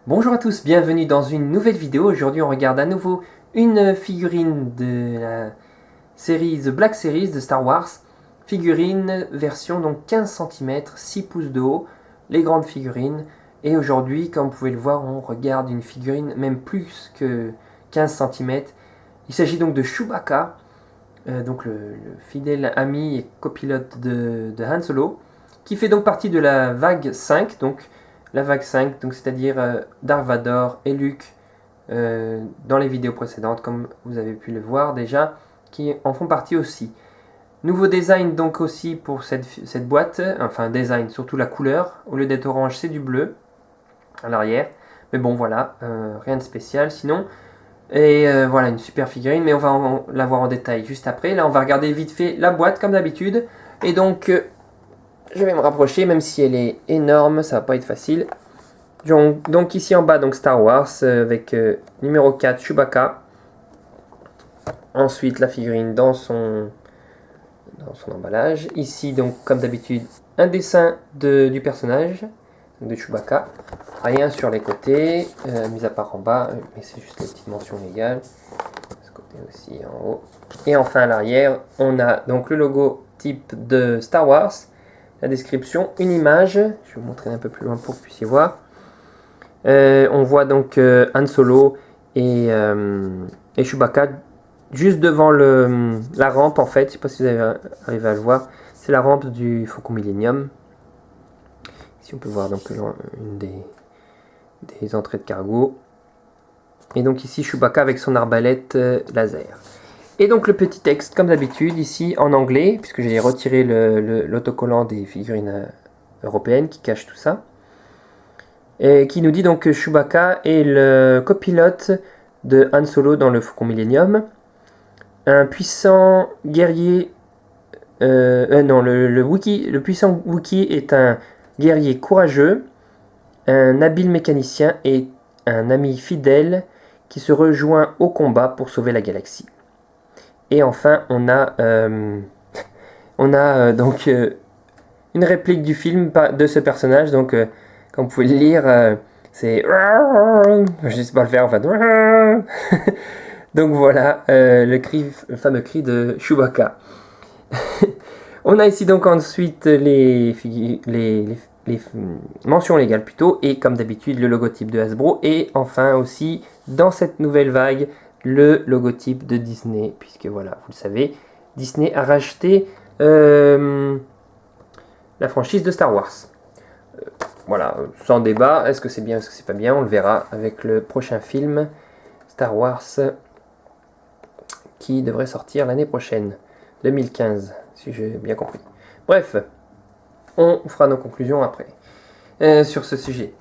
Bonjour à tous, bienvenue dans une nouvelle vidéo. Aujourd'hui on regarde à nouveau une figurine de la série The Black Series de Star Wars. Figurine version donc 15 cm, 6 pouces de haut, les grandes figurines. Et aujourd'hui, comme vous pouvez le voir, on regarde une figurine même plus que 15 cm. Il s'agit donc de Chewbacca, donc le fidèle ami et copilote de Han Solo, qui fait donc partie de la vague 5, donc la vague 5, donc c'est-à-dire Dark Vador et Luke dans les vidéos précédentes, comme vous avez pu le voir déjà, qui en font partie aussi. Nouveau design donc aussi pour cette boîte, enfin design, surtout la couleur, au lieu d'être orange c'est du bleu à l'arrière, mais bon voilà, rien de spécial sinon. Et voilà, une super figurine, mais on va la voir en détail juste après. Là, on va regarder vite fait la boîte, comme d'habitude. Et donc, je vais me rapprocher, même si elle est énorme, ça va pas être facile. Donc ici en bas, donc Star Wars, avec numéro 4, Chewbacca. Ensuite, la figurine dans son emballage. Ici, donc, comme d'habitude, un dessin du personnage, de Chewbacca. Rien sur les côtés, mis à part en bas, mais c'est juste les petites mentions légales. Ce côté aussi en haut. Et enfin à l'arrière, on a donc le logo type de Star Wars, la description, une image. Je vais vous montrer un peu plus loin pour que vous puissiez voir. On voit donc Han Solo et Chewbacca juste devant la rampe en fait. Je ne sais pas si vous arrivé à le voir. C'est la rampe du Faucon Millenium. Ici on peut voir donc une des entrées de cargo. Et donc ici Chewbacca avec son arbalète laser. Et donc le petit texte comme d'habitude ici en anglais, puisque j'ai retiré l'autocollant des figurines européennes qui cache tout ça. Et qui nous dit donc que Chewbacca est le copilote de Han Solo dans le Faucon Millenium. Un puissant guerrier... non, le puissant Wookiee est un guerrier courageux, un habile mécanicien et un ami fidèle qui se rejoint au combat pour sauver la galaxie. Et enfin, on a donc une réplique du film de ce personnage. Donc, comme vous pouvez le lire, c'est... Je ne sais pas le faire, en fait. Donc voilà, le fameux cri de Chewbacca. On a ici donc ensuite les mentions légales plutôt, et comme d'habitude le logotype de Hasbro, et enfin aussi dans cette nouvelle vague le logotype de Disney, puisque voilà, vous le savez, Disney a racheté la franchise de Star Wars. Voilà, sans débat, est-ce que c'est bien, est-ce que c'est pas bien, on le verra avec le prochain film Star Wars qui devrait sortir l'année prochaine, 2015, si j'ai bien compris. Bref, on fera nos conclusions après sur ce sujet.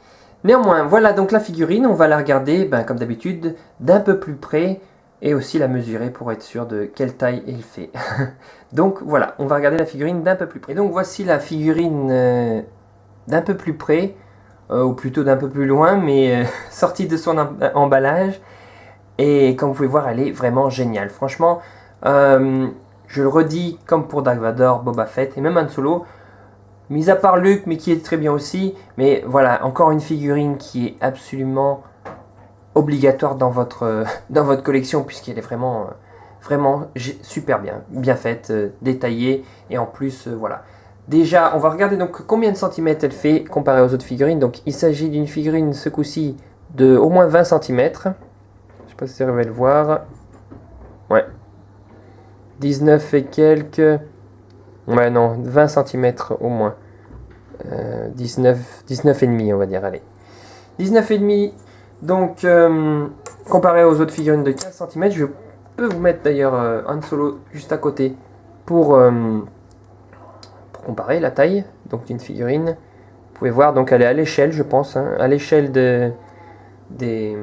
Néanmoins, voilà donc la figurine, on va la regarder comme d'habitude d'un peu plus près et aussi la mesurer pour être sûr de quelle taille elle fait. Donc voilà, on va regarder la figurine d'un peu plus près. Et donc voici la figurine d'un peu plus près, ou plutôt d'un peu plus loin, mais sortie de son emballage. Et comme vous pouvez voir, elle est vraiment géniale. Franchement, je le redis, comme pour Dark Vador, Boba Fett et même Han Solo, mis à part Luke, mais qui est très bien aussi. Mais voilà, encore une figurine qui est absolument obligatoire dans votre collection, puisqu'elle est vraiment super bien faite, détaillée. Et en plus, voilà. Déjà, on va regarder donc combien de centimètres elle fait comparé aux autres figurines. Donc il s'agit d'une figurine, ce coup-ci, de au moins 20 cm. Je sais pas si vous arrivez à le voir. Ouais. 19 et quelques. Ouais, non, 20 cm au moins. 19 et demi, on va dire, allez. 19 et demi, donc, comparé aux autres figurines de 15 cm, je peux vous mettre d'ailleurs Han Solo juste à côté pour comparer la taille donc d'une figurine. Vous pouvez voir, donc elle est à l'échelle, je pense, hein, à l'échelle des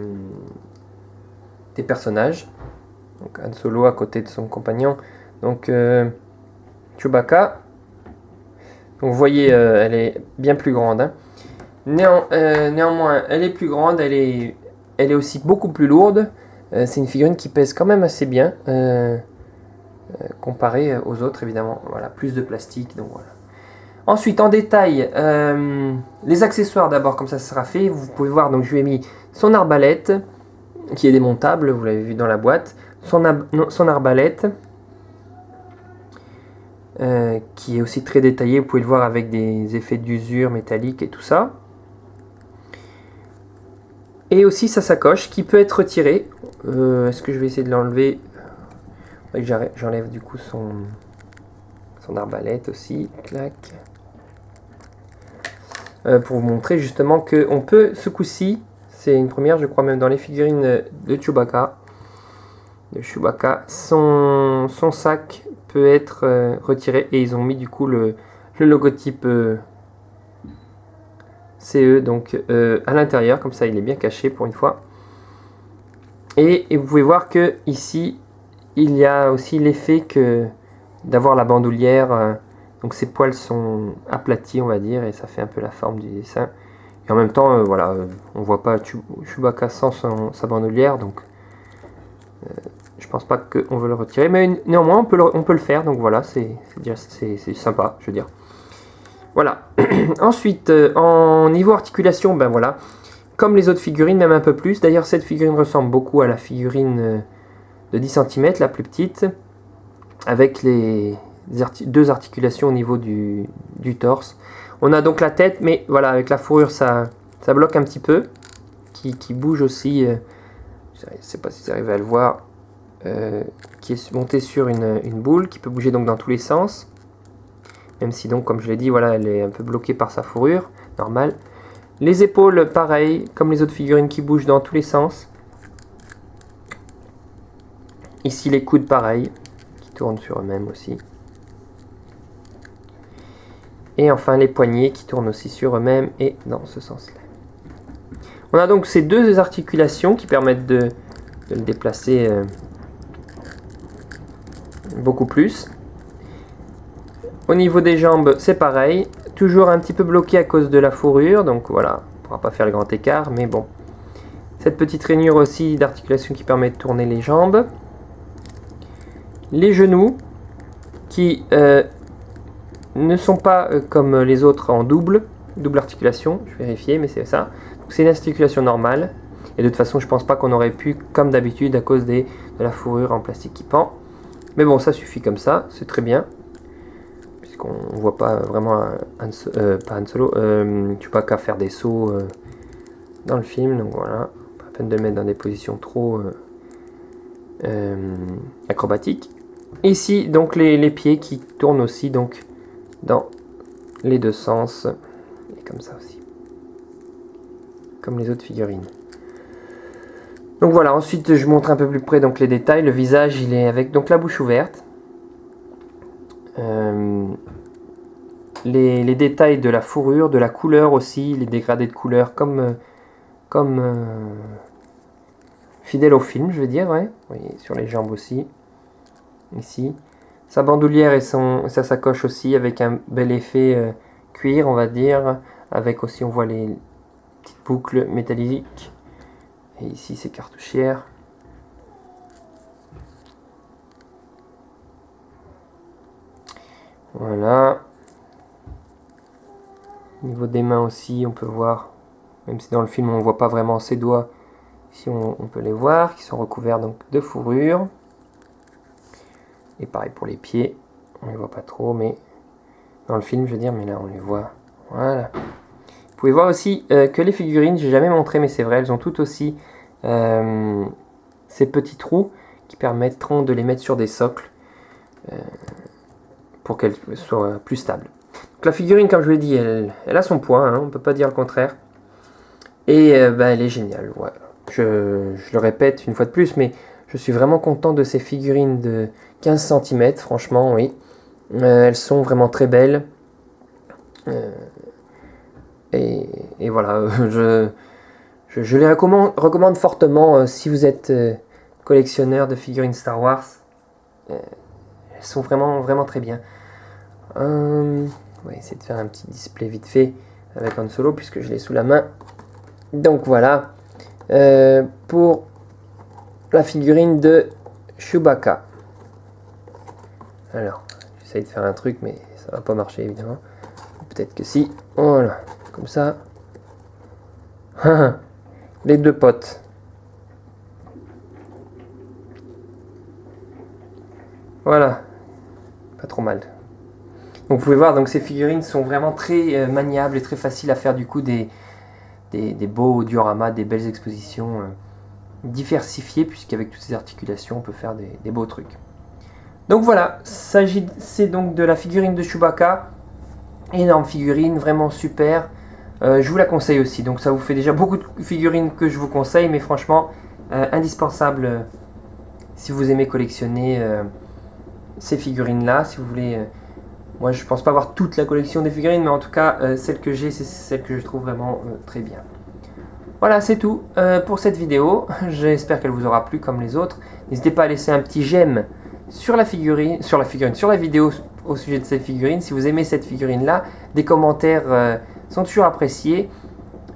personnages. Donc Han Solo à côté de son compagnon. Donc Chewbacca. Donc vous voyez, elle est bien plus grande. Hein. Néanmoins, elle est plus grande, elle est aussi beaucoup plus lourde. C'est une figurine qui pèse quand même assez bien, comparée aux autres évidemment. Voilà, plus de plastique, donc voilà. Ensuite, en détail, les accessoires d'abord, comme ça sera fait. Vous pouvez voir, donc je lui ai mis son arbalète, qui est démontable, vous l'avez vu dans la boîte. Son arbalète, qui est aussi très détaillé, vous pouvez le voir avec des effets d'usure métallique et tout ça. Et aussi sa sacoche, qui peut être retirée. Est-ce que je vais essayer de l'enlever? J'enlève du coup son arbalète aussi. Clac. Pour vous montrer justement qu'on peut, ce coup-ci, c'est une première, je crois même dans les figurines de Chewbacca. Son sac peut être retiré et ils ont mis du coup le logotype CE donc à l'intérieur, comme ça il est bien caché pour une fois. Et vous pouvez voir que ici il y a aussi l'effet que d'avoir la bandoulière, donc ses poils sont aplatis on va dire et ça fait un peu la forme du dessin. Et en même temps voilà, on voit pas Chewbacca sans sa bandoulière, donc je pense pas qu'on veut le retirer, mais néanmoins on peut le faire, donc voilà, c'est sympa, je veux dire. Voilà. Ensuite, en niveau articulation, ben voilà, comme les autres figurines, même un peu plus. D'ailleurs, cette figurine ressemble beaucoup à la figurine de 10 cm, la plus petite, avec les deux articulations au niveau du torse. On a donc la tête, mais voilà, avec la fourrure, ça bloque un petit peu, qui bouge aussi. Je ne sais pas si vous arrivez à le voir. Qui est montée sur une boule qui peut bouger donc dans tous les sens, même si donc comme je l'ai dit voilà elle est un peu bloquée par sa fourrure normale. Les épaules pareil comme les autres figurines qui bougent dans tous les sens. Ici les coudes pareil qui tournent sur eux-mêmes aussi, et enfin les poignets qui tournent aussi sur eux-mêmes et dans ce sens là. On a donc ces deux articulations qui permettent de le déplacer beaucoup plus. Au niveau des jambes, c'est pareil, toujours un petit peu bloqué à cause de la fourrure, donc voilà, on ne pourra pas faire le grand écart, mais bon. Cette petite rainure aussi d'articulation qui permet de tourner les jambes. Les genoux, qui ne sont pas comme les autres en double articulation, je vais vérifier, mais c'est ça. C'est une articulation normale, et de toute façon, je pense pas qu'on aurait pu, comme d'habitude, à cause de la fourrure en plastique qui pend. Mais bon, ça suffit comme ça, c'est très bien. Puisqu'on ne voit pas vraiment pas Han Solo, Chewbacca faire des sauts dans le film, donc voilà. Pas la peine de le mettre dans des positions trop acrobatiques. Ici, donc les pieds qui tournent aussi donc dans les deux sens, et comme ça aussi. Comme les autres figurines. Donc voilà, ensuite je montre un peu plus près donc les détails. Le visage, il est avec donc la bouche ouverte. Les détails de la fourrure, de la couleur aussi, les dégradés de couleur comme fidèle au film, je veux dire, ouais. Vous voyez, sur les jambes aussi, ici. Sa bandoulière et sa sacoche aussi, avec un bel effet cuir, on va dire. Avec aussi, on voit les petites boucles métalliques. Et ici, ses cartouchières. Voilà. Au niveau des mains aussi, on peut voir, même si dans le film on ne voit pas vraiment ses doigts, ici on peut les voir, qui sont recouverts donc de fourrure. Et pareil pour les pieds, on ne les voit pas trop, mais dans le film je veux dire, mais là on les voit. Voilà. Vous pouvez voir aussi que les figurines, j'ai jamais montré mais c'est vrai, elles ont toutes aussi ces petits trous qui permettront de les mettre sur des socles pour qu'elles soient plus stables. Donc la figurine, comme je vous l'ai dit, elle a son poids, hein, on ne peut pas dire le contraire. Et elle est géniale. Ouais. Je le répète une fois de plus, mais je suis vraiment content de ces figurines de 15 cm, franchement, oui. Elles sont vraiment très belles. Et voilà, je les recommande fortement si vous êtes collectionneur de figurines Star Wars. Elles sont vraiment, vraiment très bien. On va essayer de faire un petit display vite fait avec Han Solo puisque je l'ai sous la main. Donc voilà pour la figurine de Chewbacca. Alors, j'essaye de faire un truc mais ça va pas marcher évidemment. Peut-être que si. Voilà, comme ça. Les deux potes. Voilà, pas trop mal. Donc vous pouvez voir, donc ces figurines sont vraiment très maniables et très faciles à faire du coup des beaux dioramas, des belles expositions diversifiées, puisqu'avec toutes ces articulations on peut faire des beaux trucs. Donc voilà, c'est donc de la figurine de Chewbacca, énorme figurine, vraiment super. Je vous la conseille aussi, donc ça vous fait déjà beaucoup de figurines que je vous conseille, mais franchement indispensable si vous aimez collectionner ces figurines là, si vous voulez. Moi je pense pas avoir toute la collection des figurines, mais en tout cas celle que j'ai, c'est celle que je trouve vraiment très bien. Voilà, c'est tout pour cette vidéo. J'espère qu'elle vous aura plu comme les autres. N'hésitez pas à laisser un petit j'aime sur la vidéo au sujet de cette figurine. Si vous aimez cette figurine là, des commentaires sont toujours appréciés.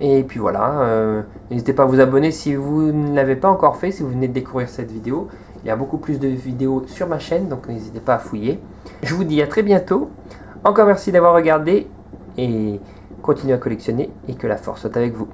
Et puis voilà, n'hésitez pas à vous abonner si vous ne l'avez pas encore fait, si vous venez de découvrir cette vidéo. Il y a beaucoup plus de vidéos sur ma chaîne, donc n'hésitez pas à fouiller. Je vous dis à très bientôt. Encore merci d'avoir regardé et continuez à collectionner et que la force soit avec vous.